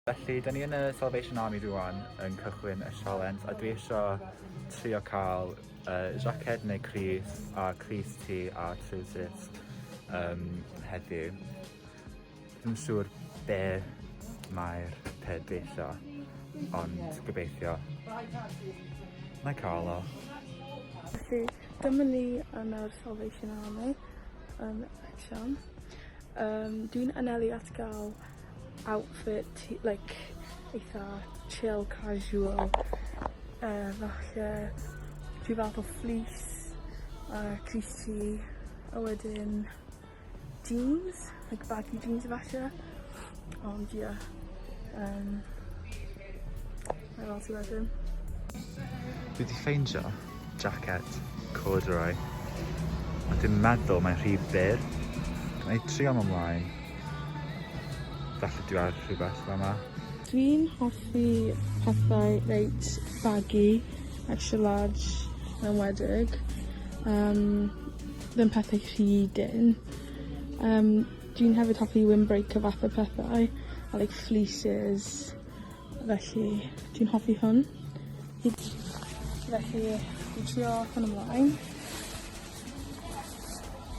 Felly, da ni yn y Salvation Army rwan yn cychwyn y sialens a dwi eisiau trio cael jaced neu crys a crys T a trowsus heddiw. Dwi'n siŵr be mae'r peth dwi eisiau, ond gobeithio na i cael o. Felly, dyma ni yn yr Salvation Army yn Ecsion. Dwi'n anelu at gael outfit like eitha chill, casual, falle rhyw fath o fleece, crys T, a wedyn jeans, like baggy jeans falle, ond ie, mae fel ti wedyn. Dwi wedi ffeindio jacket corduroy, a dwi'n meddwl mae'n rhy byr. Dwi'n trio am ymlaen. Falle dwi ar rhywbeth yma. Dwi'n hoffi pethau reit baggy, extra large, enwedig. Ddim pethau rhy dyn. Dwi'n hefyd hoffi windbreaker fath o pethau, a like fleeces. Felly, dwi'n hoffi hwn. Felly, dwi'n trio hwn ymlaen.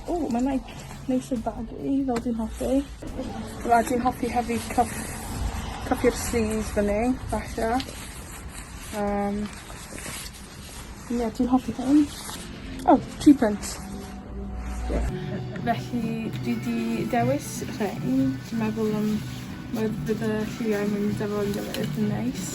O, mae'n like neis o baggy, fel dwi'n hoffi. A dwi'n hoffi hefyd cuffio'r sleeves fyny, falle. Ie, dwi'n hoffi hwn. Oh, 3 pence. Yeah. Felly, dwi wedi dewis rhain. Dwi'n meddwl bydd y lliwiau'n mynd efo'n gilydd yn neis.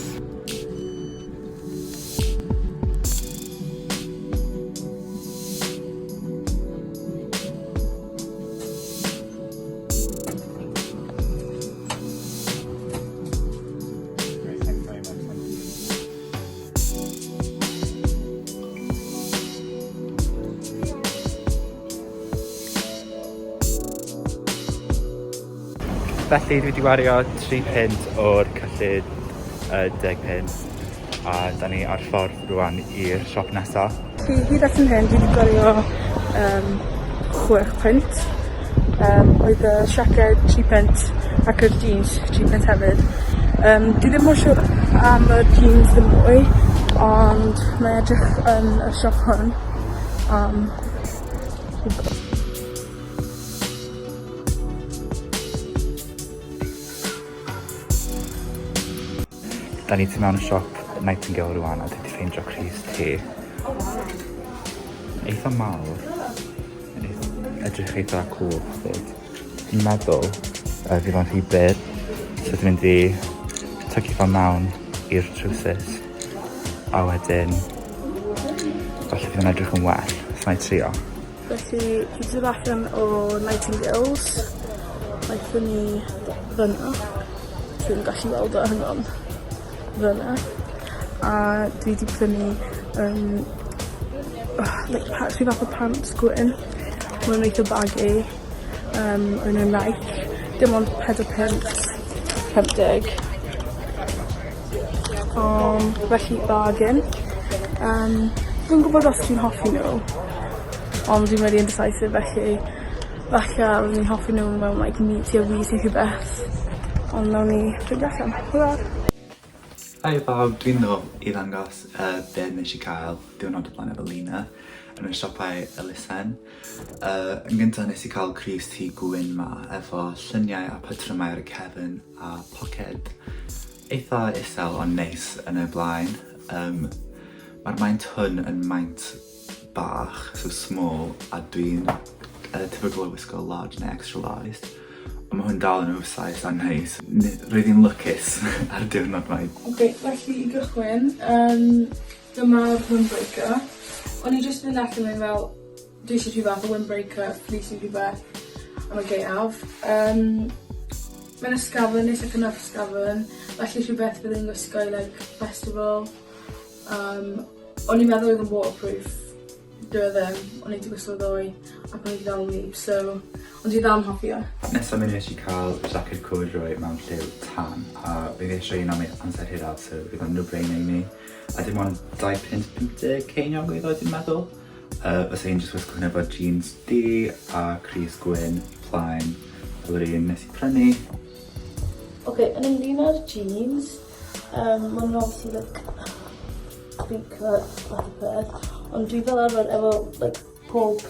Felly dwi wedi wario 3 pint o'r cyllid 10 pint a da ni ar ffordd rwan i'r siop nesaf. Hyd at yn hyn dwi wedi gwario 6 pint. Oedd y siaced 3 pint ac yr jeans 3 pint hefyd. Dwi ddim mor siwr am y jeans ddim mwy, ond mae edrych yn y siop hwn. Da ni tu mewn y siop Nightingale rwan a dwi wedi ffeindio crys T. Eitha mawr. Edrych eitha cool hefyd. Dwi'n meddwl fydd o'n rhy byr, so dwi'n mynd i tygu fel mewn i'r trowsus. A wedyn, falle fydd o'n edrych yn well, so na i trio. Felly, dwi wedi allan o Nightingales. Naethon ni fyna. Dwi'n gallu weld o hyngon. Fyna, a dwi wedi prynu rhyw fath o pants gwyn. Mae'n eitha baggy, yn y Nike, dim ond 4 pint, 50. Felly bargain. Dwi'n gwybod os dwi'n hoffi nhw, ond dwi'n wedi indecisive felly. Falle dwi'n hoffi nhw mewn like meaty a wheezy rhywbeth, ond nawn ni ffeindio allan. Hwyr! Hi bawb, dwi'n nôl i ddangos be nes i cael diwrnod o blaen efo Lena yn y siopau elusen. Yn gyntaf nes i cael crys T gwyn ma efo lluniau a patrymau ar y cefn a poced eitha isel ond neis yn y blaen. Mae'r maint hwn yn maint bach, so small, a dwi'n tyfodol o wisgo large neu extra large. Ond mae hwn dal yn oversized a neis. Roedd hi'n lwcus ar diwrnod mai. Felly i gychwyn, dyma'r windbreaker. O'n i jyst mynd allan yn fel, dwi eisiau rhyw fath o windbreaker, fleecy rhywbeth am y gaeaf. Mae'n ysgafn, nes ac enough ysgafn, felly rhywbeth bydd yn gwisgo i like, festival. O'n i'n meddwl oedd yn waterproof, dwi ddim, o'n i wedi gwisgo ddwy ac o'n i wedi dal yn leaf, so ond dwi ddal yn hoffi o. Nesaf mi nes i cael jaced corduroy mewn lliw tan a bydd eisiau un am amser hyraf, so bydd o'n no-brainer i ni. A dim ond 2.50 ceiniog oedd dwi'n meddwl. Fysa hi'n jyst wisgo hwnna efo jeans D a crys gwyn, plaen, fel yr un nes i prynu. Okay, yn ymwneud â'r jeans, ma'n obviously like pre-cut fath o peth, ond dwi fel arfer efo like pob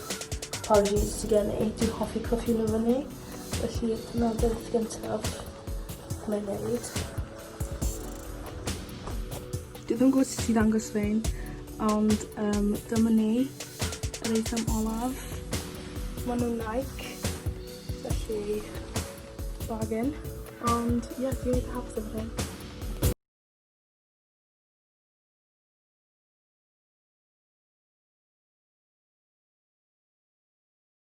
par o jeans ti gen i, dwi'n hoffi cyffio nhw fyny, felly dyna'r beth gyntaf mae'n neud. Dwi ddim gwybod sut i ddangos fe'n, ond dyma ni, yr eitem olaf. Maen nhw'n Nike, felly bargain. Ond ie, dwi'n eitha hapus efo hyn.